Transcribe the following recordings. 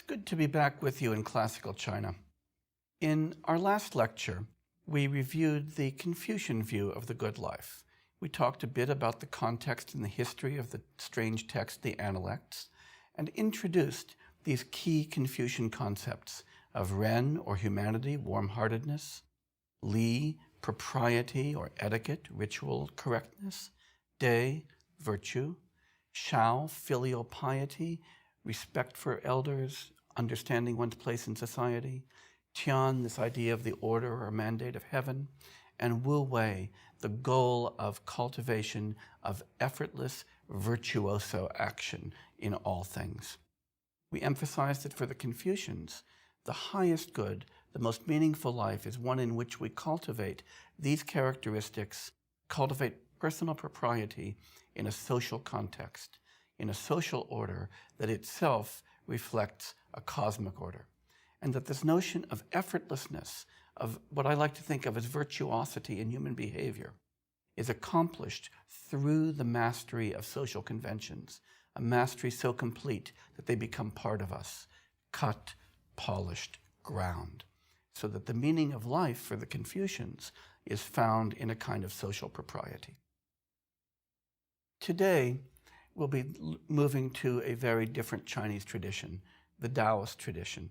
good to be back with you in classical China. In our last lecture, we reviewed the Confucian view of the good life. We talked a bit about the context and the history of the strange text, the Analects, and introduced these key Confucian concepts of Ren, or humanity, warm-heartedness, Li, propriety or etiquette, ritual correctness, De, virtue, Shao, filial piety, respect for elders, understanding one's place in society, Tian, this idea of the order or mandate of heaven, and Wu Wei, the goal of cultivation of effortless, virtuoso action in all things. We emphasized that for the Confucians, the highest good, the most meaningful life is one in which we cultivate these characteristics, cultivate personal propriety in a social context, in a social order that itself reflects a cosmic order. And that this notion of effortlessness, of what I like to think of as virtuosity in human behavior, is accomplished through the mastery of social conventions, a mastery so complete that they become part of us, cut, polished, ground. So that the meaning of life for the Confucians is found in a kind of social propriety. Today, we'll be moving to a very different Chinese tradition, the Taoist tradition.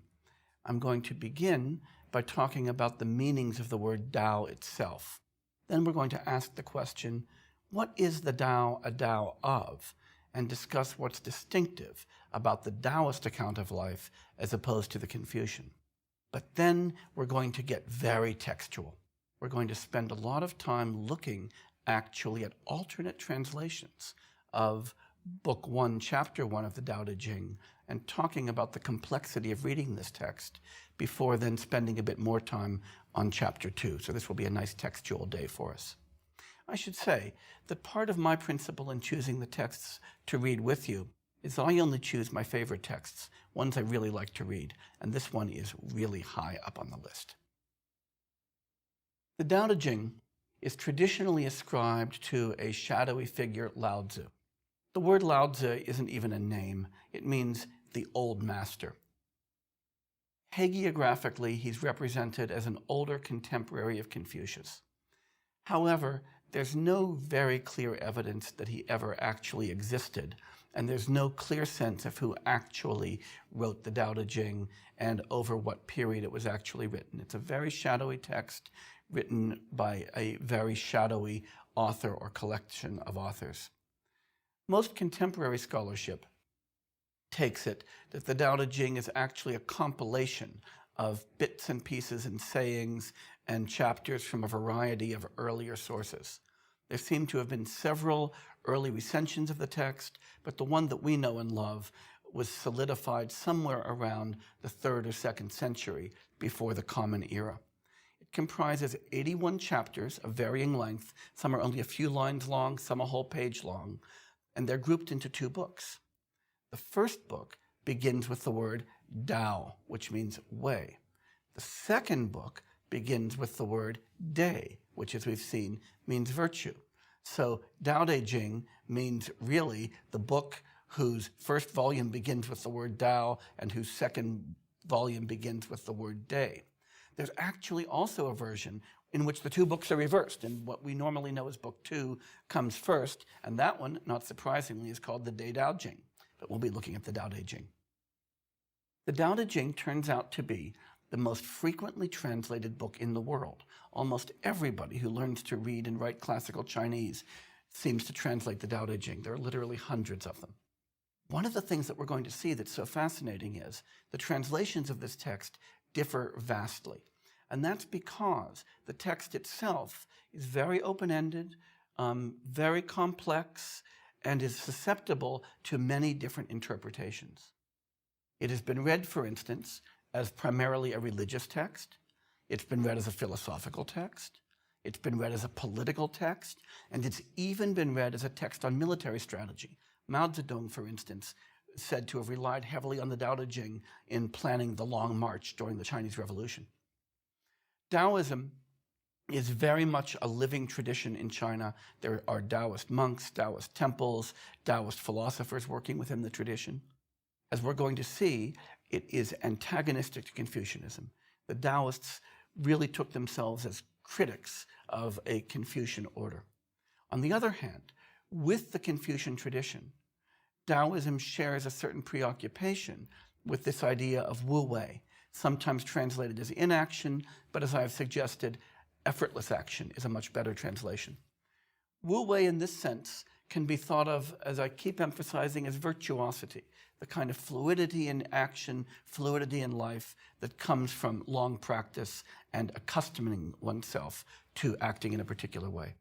I'm going to begin by talking about the meanings of the word Tao itself. Then we're going to ask the question, what is the Tao a Tao of? And discuss what's distinctive about the Taoist account of life as opposed to the Confucian. But then we're going to get very textual. We're going to spend a lot of time looking actually at alternate translations of Book 1, Chapter 1 of the Tao Te Ching, and talking about the complexity of reading this text before then spending a bit more time on Chapter 2. So this will be a nice textual day for us. I should say that part of my principle in choosing the texts to read with you is I only choose my favorite texts, ones I really like to read, and this one is really high up on the list. The Tao Te Ching is traditionally ascribed to a shadowy figure, Lao Tzu. The word Lao Tzu isn't even a name. It means the old master. Hagiographically, he's represented as an older contemporary of Confucius. However, there's no very clear evidence that he ever actually existed, and there's no clear sense of who actually wrote the Tao Te Ching and over what period it was actually written. It's a very shadowy text written by a very shadowy author or collection of authors. Most contemporary scholarship takes it that the Tao Te Ching is actually a compilation of bits and pieces and sayings and chapters from a variety of earlier sources. There seem to have been several early recensions of the text, but the one that we know and love was solidified somewhere around the 3rd or 2nd century before the Common Era. It comprises 81 chapters of varying length. Some are only a few lines long, some a whole page long, and they're grouped into 2 books. The first book begins with the word Tao, which means way. The second book begins with the word De, which, as we've seen, means virtue. So Tao Te Ching means really the book whose first volume begins with the word Tao and whose second volume begins with the word De. There's actually also a version in which the 2 books are reversed, and what we normally know as Book 2 comes first, and that one, not surprisingly, is called the De Tao Ching, but we'll be looking at the Tao Te Ching. The Tao Te Ching turns out to be the most frequently translated book in the world. Almost everybody who learns to read and write classical Chinese seems to translate the Tao Te Ching. There are literally hundreds of them. One of the things that we're going to see that's so fascinating is the translations of this text differ vastly. And that's because the text itself is very open-ended, very complex, and is susceptible to many different interpretations. It has been read, for instance, as primarily a religious text. It's been read as a philosophical text. It's been read as a political text. And it's even been read as a text on military strategy. Mao Zedong, for instance, said to have relied heavily on the Tao Te Ching in planning the Long March during the Chinese Revolution. Taoism is very much a living tradition in China. There are Taoist monks, Taoist temples, Taoist philosophers working within the tradition. As we're going to see, it is antagonistic to Confucianism. The Taoists really took themselves as critics of a Confucian order. On the other hand, with the Confucian tradition, Taoism shares a certain preoccupation with this idea of wu wei, sometimes translated as inaction, but as I've suggested, effortless action is a much better translation. Wu wei in this sense can be thought of, as I keep emphasizing, as virtuosity, the kind of fluidity in action, fluidity in life that comes from long practice and accustoming oneself to acting in a particular way.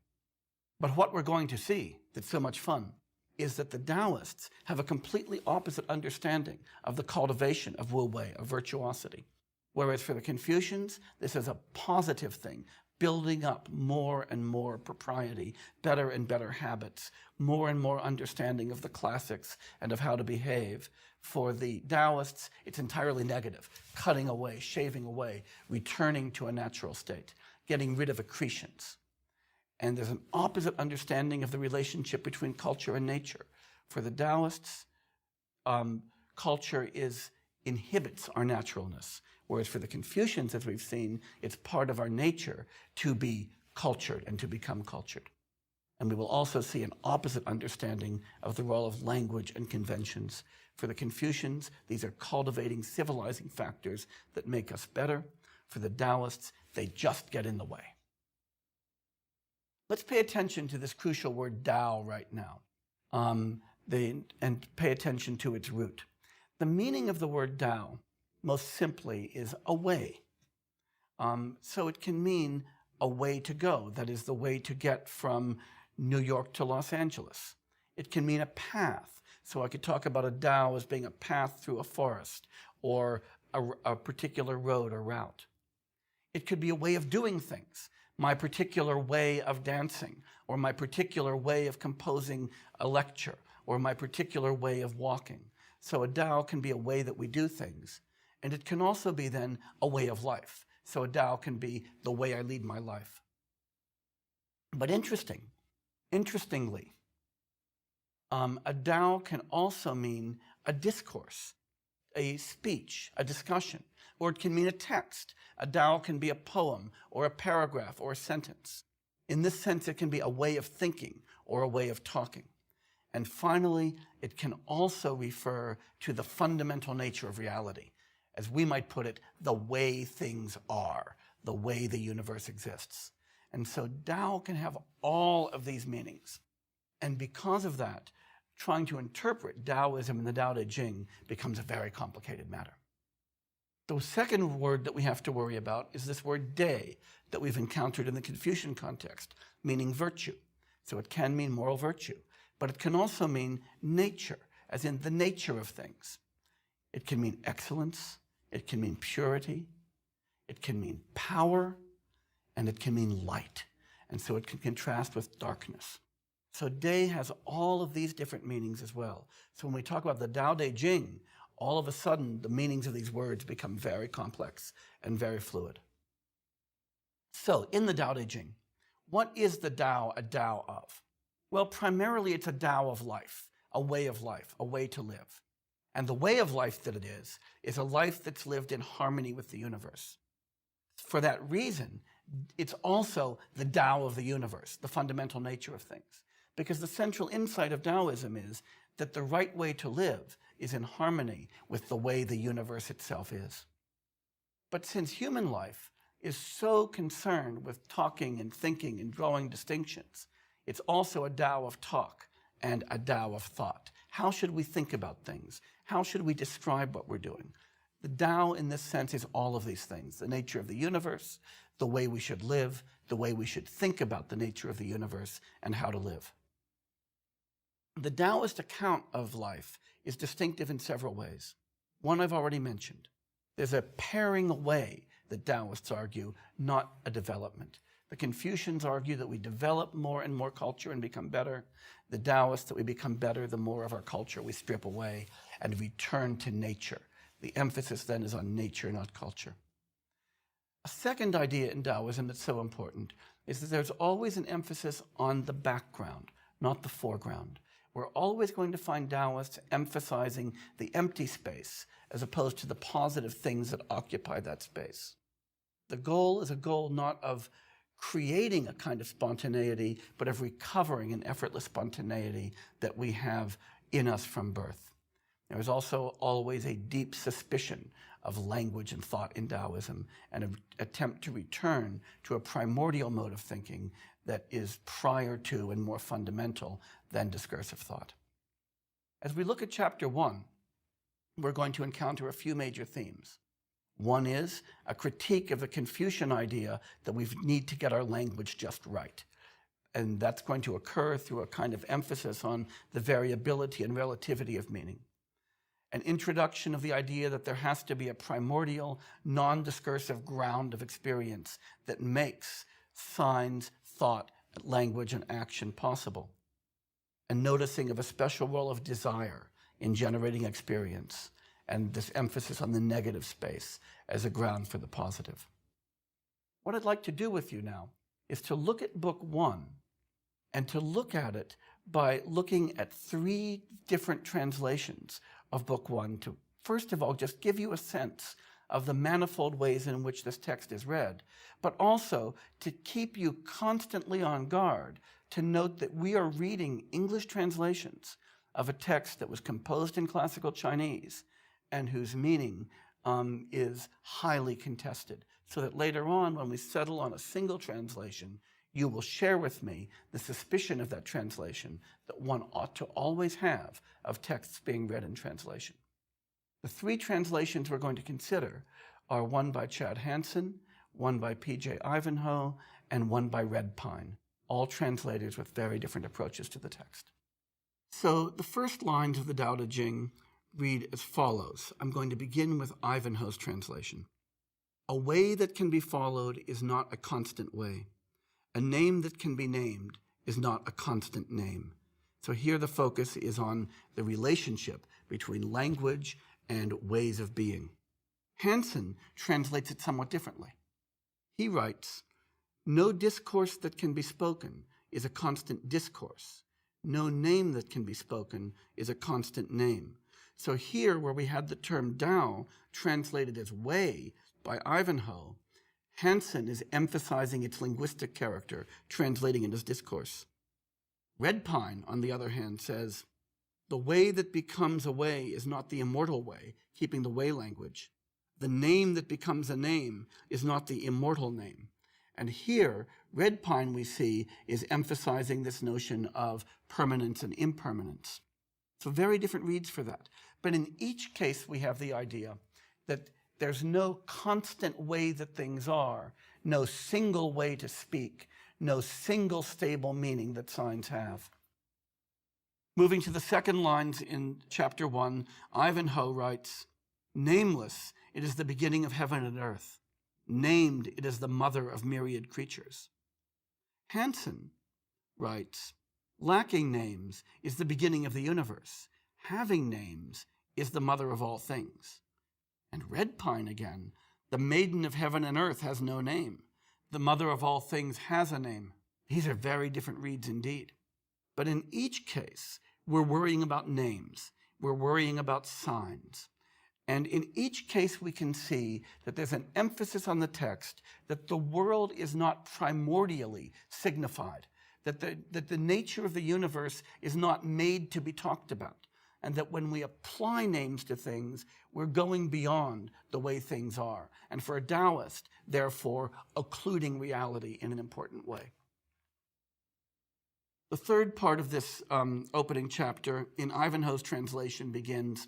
But what we're going to see that's so much fun is that the Taoists have a completely opposite understanding of the cultivation of wu wei, of virtuosity. Whereas for the Confucians, this is a positive thing, building up more and more propriety, better and better habits, more and more understanding of the classics and of how to behave. For the Taoists, it's entirely negative, cutting away, shaving away, returning to a natural state, getting rid of accretions. And there's an opposite understanding of the relationship between culture and nature. For the Taoists, culture inhibits our naturalness, whereas for the Confucians, as we've seen, it's part of our nature to be cultured and to become cultured. And we will also see an opposite understanding of the role of language and conventions. For the Confucians, these are cultivating, civilizing factors that make us better. For the Taoists, they just get in the way. Let's pay attention to this crucial word Tao right now, and pay attention to its root. The meaning of the word Tao, most simply, is a way. So it can mean a way to go, that is the way to get from New York to Los Angeles. It can mean a path. So I could talk about a Tao as being a path through a forest or a particular road or route. It could be a way of doing things. My particular way of dancing, or my particular way of composing a lecture, or my particular way of walking. So a Tao can be a way that we do things. And it can also be then a way of life. So a Tao can be the way I lead my life. But interestingly, a Tao can also mean a discourse, a speech, a discussion, or it can mean a text. A Tao can be a poem or a paragraph or a sentence. In this sense, it can be a way of thinking or a way of talking. And finally, it can also refer to the fundamental nature of reality. As we might put it, the way things are, the way the universe exists. And so Tao can have all of these meanings. And because of that, trying to interpret Taoism in the Tao Te Ching becomes a very complicated matter. The second word that we have to worry about is this word de that we've encountered in the Confucian context, meaning virtue. So it can mean moral virtue, but it can also mean nature, as in the nature of things. It can mean excellence, it can mean purity, it can mean power, and it can mean light. And so it can contrast with darkness. So de has all of these different meanings as well. So when we talk about the Tao Te Ching, all of a sudden, the meanings of these words become very complex and very fluid. So, in the Tao Te Ching, what is the Tao a Tao of? Well, primarily it's a Tao of life, a way to live. And the way of life that it is a life that's lived in harmony with the universe. For that reason, it's also the Tao of the universe, the fundamental nature of things. Because the central insight of Taoism is that the right way to live is in harmony with the way the universe itself is. But since human life is so concerned with talking and thinking and drawing distinctions, it's also a Tao of talk and a Tao of thought. How should we think about things? How should we describe what we're doing? The Tao in this sense is all of these things, the nature of the universe, the way we should live, the way we should think about the nature of the universe and how to live. The Taoist account of life is distinctive in several ways. One I've already mentioned. There's a paring away that Taoists argue, not a development. The Confucians argue that we develop more and more culture and become better. The Taoists that we become better the more of our culture we strip away and return to nature. The emphasis then is on nature, not culture. A second idea in Taoism that's so important is that there's always an emphasis on the background, not the foreground. we're always going to find Taoists emphasizing the empty space as opposed to the positive things that occupy that space. The goal is a goal not of creating a kind of spontaneity, but of recovering an effortless spontaneity that we have in us from birth. There is also always a deep suspicion of language and thought in Taoism, and an attempt to return to a primordial mode of thinking that is prior to and more fundamental than discursive thought. As we look at chapter 1, we're going to encounter a few major themes. One is a critique of the Confucian idea that we need to get our language just right. And that's going to occur through a kind of emphasis on the variability and relativity of meaning. An introduction of the idea that there has to be a primordial, non-discursive ground of experience that makes signs, thought, language, and action possible. A noticing of a special role of desire in generating experience, and this emphasis on the negative space as a ground for the positive. What I'd like to do with you now is to look at Book 1 and to look at it by looking at 3 different translations of Book 1 to, first of all, just give you a sense of the manifold ways in which this text is read, but also to keep you constantly on guard to note that we are reading English translations of a text that was composed in classical Chinese and whose meaning is highly contested, so that later on, when we settle on a single translation, you will share with me the suspicion of that translation that one ought to always have of texts being read in translation. The 3 translations we're going to consider are one by Chad Hansen, one by P.J. Ivanhoe, and one by Red Pine, all translators with very different approaches to the text. So the first lines of the Tao Te Ching read as follows. I'm going to begin with Ivanhoe's translation. A way that can be followed is not a constant way. A name that can be named is not a constant name. So here the focus is on the relationship between language and ways of being. Hansen translates it somewhat differently. He writes, no discourse that can be spoken is a constant discourse. No name that can be spoken is a constant name. So here, where we had the term Tao translated as way by Ivanhoe, Hansen is emphasizing its linguistic character, translating it as discourse. Red Pine, on the other hand, says, the way that becomes a way is not the immortal way, keeping the way language. The name that becomes a name is not the immortal name. And here, Red Pine, we see, is emphasizing this notion of permanence and impermanence. So very different reads for that. But in each case, we have the idea that there's no constant way that things are, no single way to speak, no single stable meaning that signs have. Moving to the second lines in chapter 1, Ivanhoe writes, nameless, it is the beginning of heaven and earth. Named, it is the mother of myriad creatures. Hansen writes, lacking names is the beginning of the universe. Having names is the mother of all things. And Red Pine again, the maiden of heaven and earth has no name. The mother of all things has a name. These are very different reads indeed. But in each case, we're worrying about names. We're worrying about signs. And in each case, we can see that there's an emphasis on the text that the world is not primordially signified, that the nature of the universe is not made to be talked about, and that when we apply names to things, we're going beyond the way things are. And for a Taoist, therefore, occluding reality in an important way. The third part of this opening chapter in Ivanhoe's translation begins,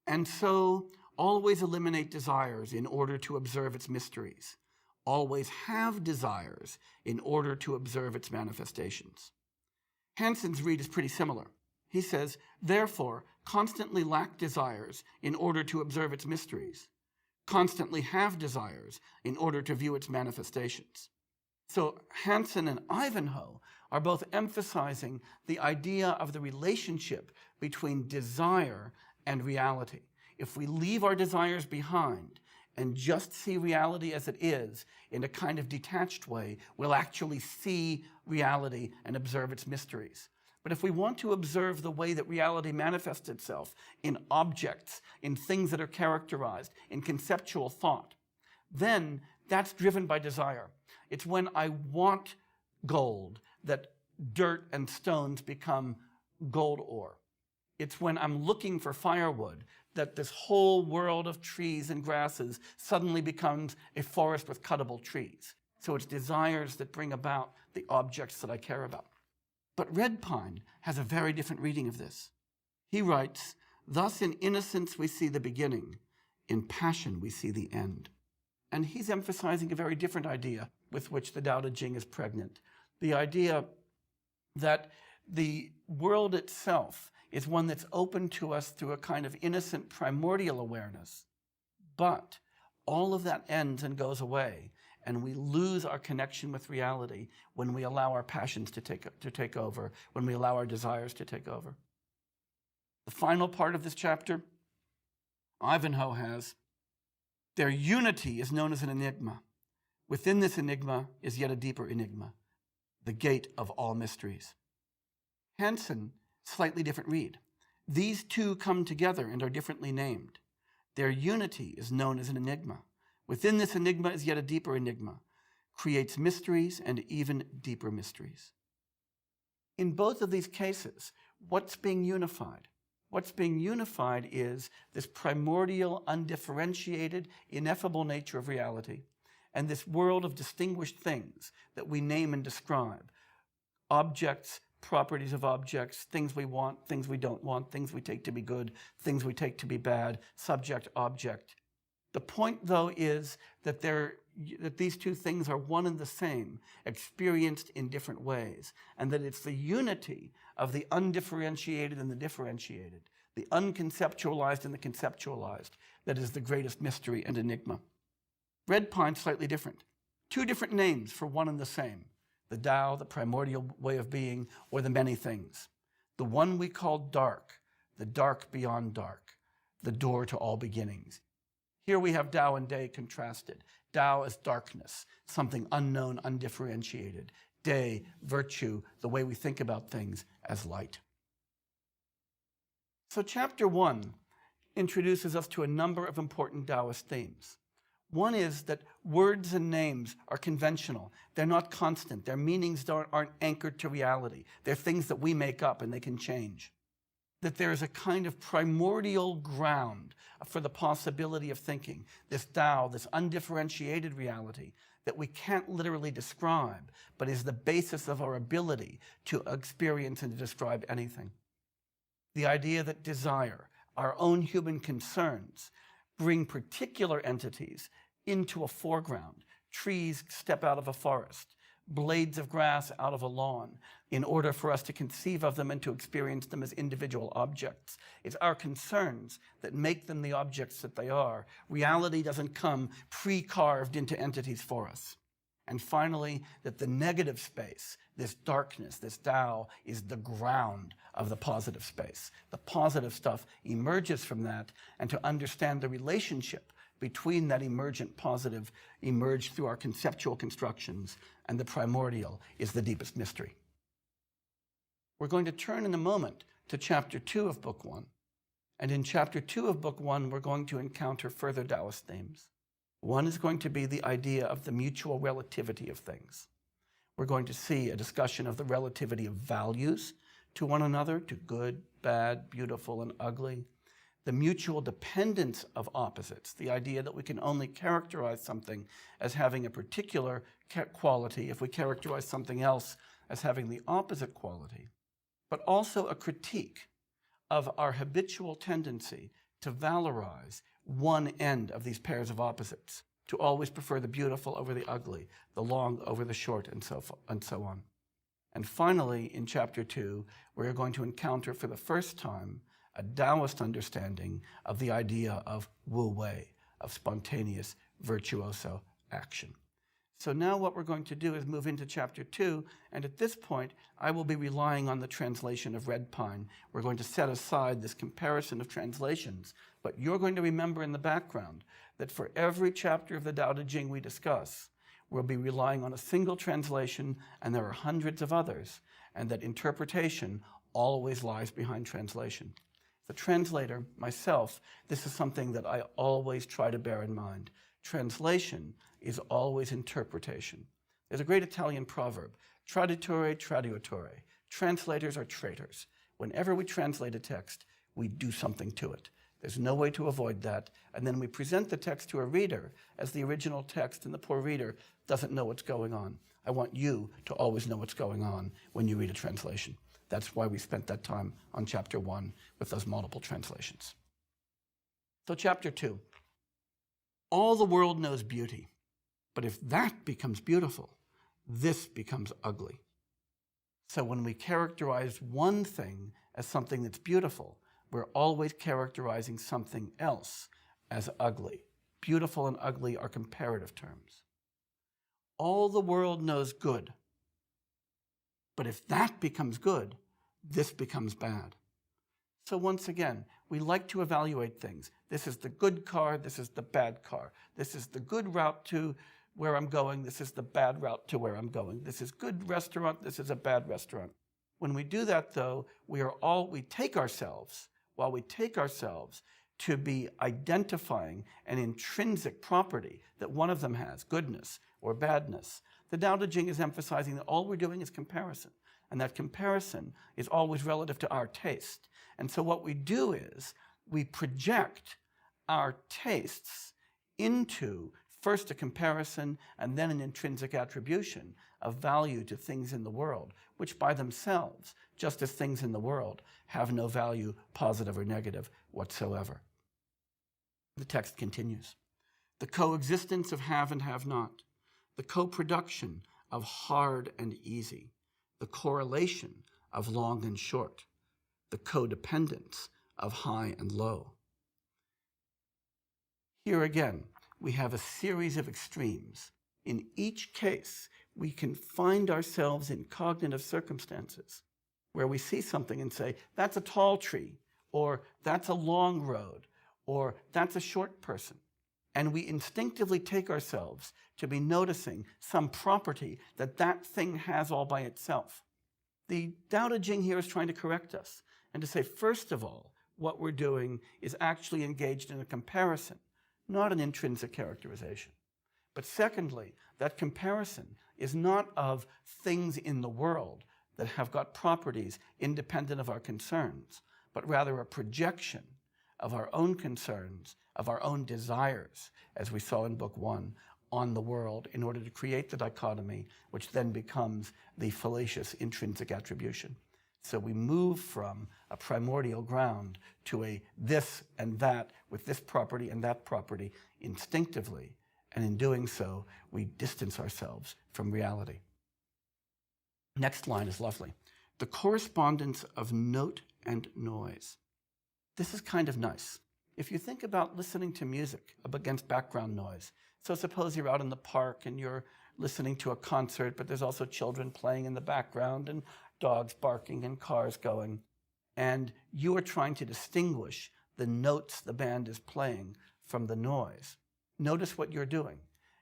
and so always eliminate desires in order to observe its mysteries. Always have desires in order to observe its manifestations. Hansen's read is pretty similar. He says, therefore, constantly lack desires in order to observe its mysteries. Constantly have desires in order to view its manifestations. So Hansen and Ivanhoe are both emphasizing the idea of the relationship between desire and reality. If we leave our desires behind and just see reality as it is in a kind of detached way, we'll actually see reality and observe its mysteries. But if we want to observe the way that reality manifests itself in objects, in things that are characterized, in conceptual thought, then that's driven by desire. It's when I want gold that dirt and stones become gold ore. It's when I'm looking for firewood that this whole world of trees and grasses suddenly becomes a forest with cuttable trees. So it's desires that bring about the objects that I care about. But Redpine has a very different reading of this. He writes, "Thus in innocence we see the beginning, in passion we see the end." And he's emphasizing a very different idea with which the Tao Te Ching is pregnant. The idea that the world itself is one that's open to us through a kind of innocent primordial awareness. But all of that ends and goes away, and we lose our connection with reality when we allow our passions to take over, when we allow our desires to take over. The final part of this chapter, Ivanhoe has, their unity is known as an enigma. Within this enigma is yet a deeper enigma, the gate of all mysteries. Hansen, slightly different read. These two come together and are differently named. Their unity is known as an enigma. Within this enigma is yet a deeper enigma, creates mysteries and even deeper mysteries. In both of these cases, what's being unified? What's being unified is this primordial, undifferentiated, ineffable nature of reality, and this world of distinguished things that we name and describe. Objects, properties of objects, things we want, things we don't want, things we take to be good, things we take to be bad, subject, object. The point, though, is that these two things are one and the same, experienced in different ways, and that it's the unity of the undifferentiated and the differentiated, the unconceptualized and the conceptualized, that is the greatest mystery and enigma. Redpine's slightly different. Two different names for one and the same. The Tao, the primordial way of being, or the many things. The one we call dark, the dark beyond dark, the door to all beginnings. Here we have Tao and Day contrasted. Tao as darkness, something unknown, undifferentiated. Day, virtue, the way we think about things, as light. So chapter 1 introduces us to a number of important Taoist themes. One is that words and names are conventional. They're not constant. Their meanings aren't anchored to reality. They're things that we make up and they can change. That there is a kind of primordial ground for the possibility of thinking, this Tao, this undifferentiated reality that we can't literally describe, but is the basis of our ability to experience and to describe anything. The idea that desire, our own human concerns, bring particular entities into a foreground. Trees step out of a forest, blades of grass out of a lawn, in order for us to conceive of them and to experience them as individual objects. It's our concerns that make them the objects that they are. Reality doesn't come pre-carved into entities for us. And finally, that the negative space, this darkness, this Tao, is the ground of the positive space. The positive stuff emerges from that, and to understand the relationship between that emergent positive, emerged through our conceptual constructions, and the primordial is the deepest mystery. We're going to turn in a moment to chapter 2 of book 1. And in chapter 2 of book 1, we're going to encounter further Taoist themes. One is going to be the idea of the mutual relativity of things. We're going to see a discussion of the relativity of values to one another, to good, bad, beautiful, and ugly. The mutual dependence of opposites, the idea that we can only characterize something as having a particular quality if we characterize something else as having the opposite quality, but also a critique of our habitual tendency to valorize one end of these pairs of opposites, to always prefer the beautiful over the ugly, the long over the short, and so on. And finally, in chapter 2, we're going to encounter for the first time a Taoist understanding of the idea of wu wei, of spontaneous, virtuoso action. So now what we're going to do is move into chapter 2, and at this point, I will be relying on the translation of Redpine. We're going to set aside this comparison of translations, but you're going to remember in the background that for every chapter of the Tao Te Ching we discuss, we'll be relying on a single translation, and there are hundreds of others, and that interpretation always lies behind translation. The translator, myself, this is something that I always try to bear in mind. Translation is always interpretation. There's a great Italian proverb, traditore traditore. Translators are traitors. Whenever we translate a text, we do something to it. There's no way to avoid that. And then we present the text to a reader as the original text, and the poor reader doesn't know what's going on. I want you to always know what's going on when you read a translation. That's why we spent that time on chapter 1 with those multiple translations. So chapter 2. All the world knows beauty, but if that becomes beautiful, this becomes ugly. So when we characterize one thing as something that's beautiful, we're always characterizing something else as ugly. Beautiful and ugly are comparative terms. All the world knows good, but if that becomes good, this becomes bad. So once again, we like to evaluate things. This is the good car, this is the bad car. This is the good route to where I'm going, this is the bad route to where I'm going. This is good restaurant, this is a bad restaurant. When we do that though, we take ourselves to be identifying an intrinsic property that one of them has, goodness or badness. The Tao Te Ching is emphasizing that all we're doing is comparison, and that comparison is always relative to our taste. And so what we do is we project our tastes into first a comparison and then an intrinsic attribution of value to things in the world, which by themselves, just as things in the world, have no value, positive or negative, whatsoever. The text continues. The coexistence of have and have not, the co-production of hard and easy, the correlation of long and short, the codependence of high and low. Here again, we have a series of extremes. In each case, we can find ourselves in cognitive circumstances where we see something and say, that's a tall tree, or that's a long road, or that's a short person. And we instinctively take ourselves to be noticing some property that that thing has all by itself. The Tao Te Ching here is trying to correct us and to say, first of all, what we're doing is actually engaged in a comparison, not an intrinsic characterization. But secondly, that comparison is not of things in the world that have got properties independent of our concerns, but rather a projection of our own concerns, of our own desires, as we saw in Book 1, on the world in order to create the dichotomy, which then becomes the fallacious intrinsic attribution. So we move from a primordial ground to a this and that with this property and that property instinctively, and in doing so, we distance ourselves from reality. Next line is lovely. The correspondence of note and noise. This is kind of nice. If you think about listening to music against background noise, so suppose you're out in the park and you're listening to a concert, but there's also children playing in the background and dogs barking and cars going, and you are trying to distinguish the notes the band is playing from the noise. Notice what you're doing.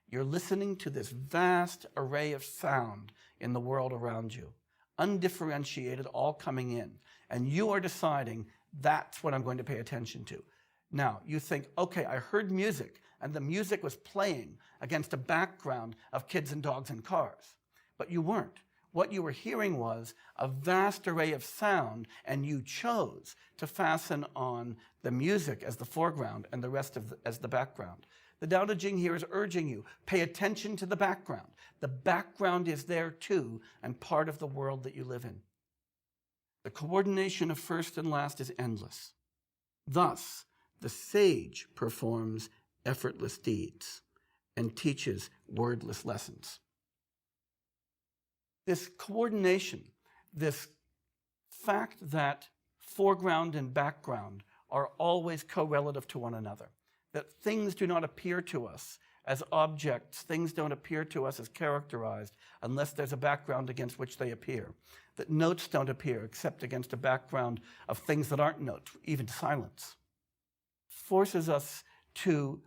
You're listening to this vast array of sound in the world around you, undifferentiated, all coming in, and you are deciding that's what I'm going to pay attention to. Now, you think, okay, I heard music, and the music was playing against a background of kids and dogs and cars. But you weren't. What you were hearing was a vast array of sound, and you chose to fasten on the music as the foreground and the rest as the background. The Tao Te Ching here is urging you, pay attention to the background. The background is there too, and part of the world that you live in. The coordination of first and last is endless. Thus, the sage performs effortless deeds and teaches wordless lessons. This coordination, this fact that foreground and background are always correlative to one another, that things do not appear to us as objects, things don't appear to us as characterized unless there's a background against which they appear, that notes don't appear except against a background of things that aren't notes, even silence, forces us to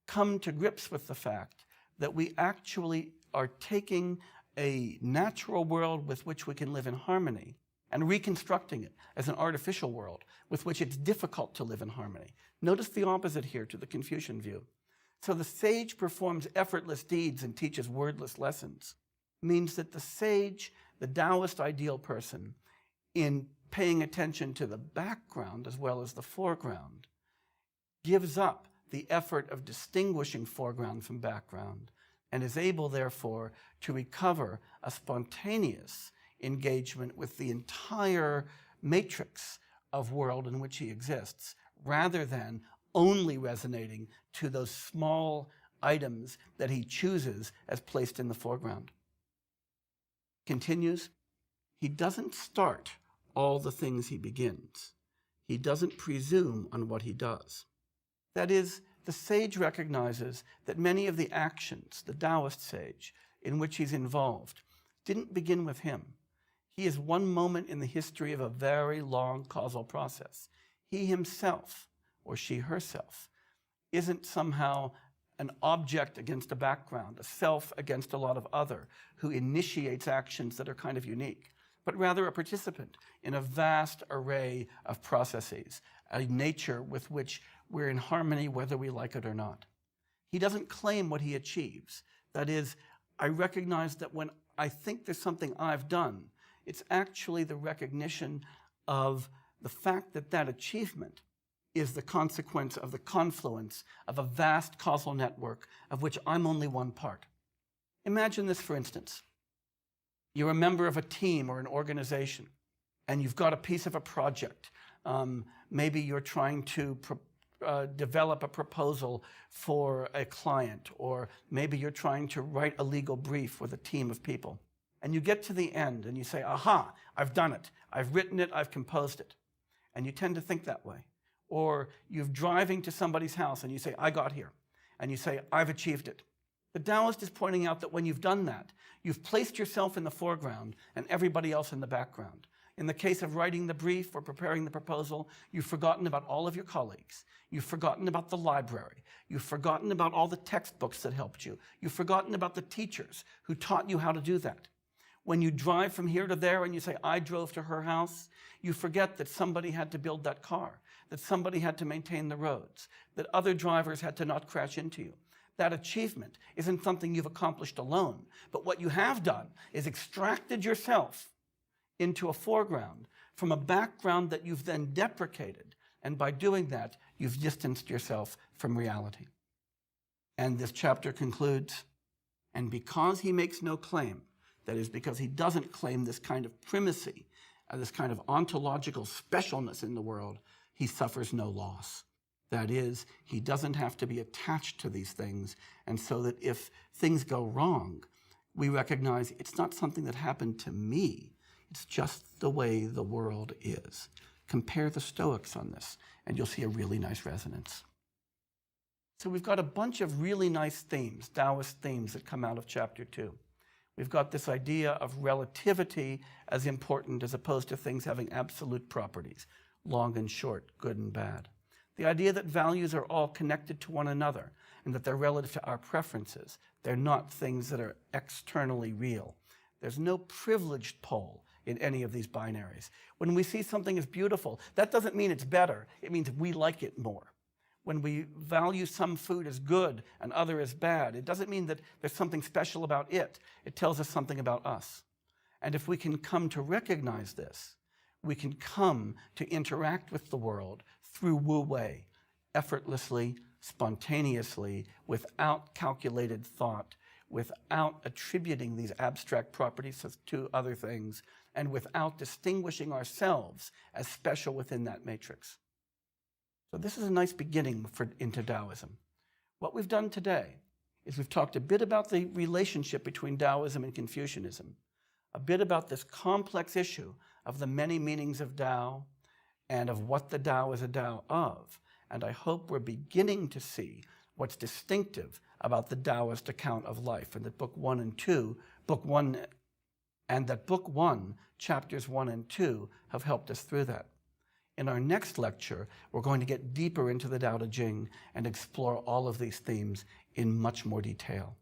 come to grips with the fact that we actually are taking a natural world with which we can live in harmony and reconstructing it as an artificial world with which it's difficult to live in harmony. Notice the opposite here to the Confucian view. So the sage performs effortless deeds and teaches wordless lessons means that the sage, the Taoist ideal person, in paying attention to the background as well as the foreground, gives up the effort of distinguishing foreground from background and is able, therefore, to recover a spontaneous engagement with the entire matrix of world in which he exists, rather than only resonating to those small items that he chooses as placed in the foreground. Continues, he doesn't start all the things he begins. He doesn't presume on what he does. That is, the sage recognizes that many of the actions, the Taoist sage, in which he's involved, didn't begin with him. He is one moment in the history of a very long causal process. He himself, or she herself, isn't somehow an object against a background, a self against a lot of other, who initiates actions that are kind of unique, but rather a participant in a vast array of processes, a nature with which we're in harmony whether we like it or not. He doesn't claim what he achieves. That is, I recognize that when I think there's something I've done, it's actually the recognition of the fact that that achievement is the consequence of the confluence of a vast causal network of which I'm only one part. Imagine this, for instance. You're a member of a team or an organization, and you've got a piece of a project. Maybe you're trying to develop a proposal for a client, or maybe you're trying to write a legal brief with a team of people. And you get to the end and you say, aha, I've done it. I've written it, I've composed it. And you tend to think that way. Or you're driving to somebody's house and you say, I got here. And you say, I've achieved it. The Taoist is pointing out that when you've done that, you've placed yourself in the foreground and everybody else in the background. In the case of writing the brief or preparing the proposal, you've forgotten about all of your colleagues. You've forgotten about the library. You've forgotten about all the textbooks that helped you. You've forgotten about the teachers who taught you how to do that. When you drive from here to there and you say, I drove to her house, you forget that somebody had to build that car, that somebody had to maintain the roads, that other drivers had to not crash into you. That achievement isn't something you've accomplished alone, but what you have done is extracted yourself into a foreground from a background that you've then deprecated, and by doing that, you've distanced yourself from reality. And this chapter concludes, and because he makes no claim, that is, because he doesn't claim this kind of primacy, this kind of ontological specialness in the world, he suffers no loss. That is, he doesn't have to be attached to these things, and so that if things go wrong, we recognize it's not something that happened to me, it's just the way the world is. Compare the Stoics on this, and you'll see a really nice resonance. So we've got a bunch of really nice themes, Taoist themes, that come out of chapter 2. We've got this idea of relativity as important as opposed to things having absolute properties, long and short, good and bad. The idea that values are all connected to one another and that they're relative to our preferences. They're not things that are externally real. There's no privileged pole in any of these binaries. When we see something as beautiful, that doesn't mean it's better. It means we like it more. When we value some food as good and other as bad, it doesn't mean that there's something special about it. It tells us something about us. And if we can come to recognize this, we can come to interact with the world through Wu Wei, effortlessly, spontaneously, without calculated thought, without attributing these abstract properties to other things, and without distinguishing ourselves as special within that matrix. So this is a nice beginning into Taoism. What we've done today is we've talked a bit about the relationship between Taoism and Confucianism, a bit about this complex issue of the many meanings of Tao and of what the Tao is a Tao of. And I hope we're beginning to see what's distinctive about the Taoist account of life, and that book 1 and 2, book 1, chapters 1 and 2 have helped us through that. In our next lecture, we're going to get deeper into the Tao Te Ching and explore all of these themes in much more detail.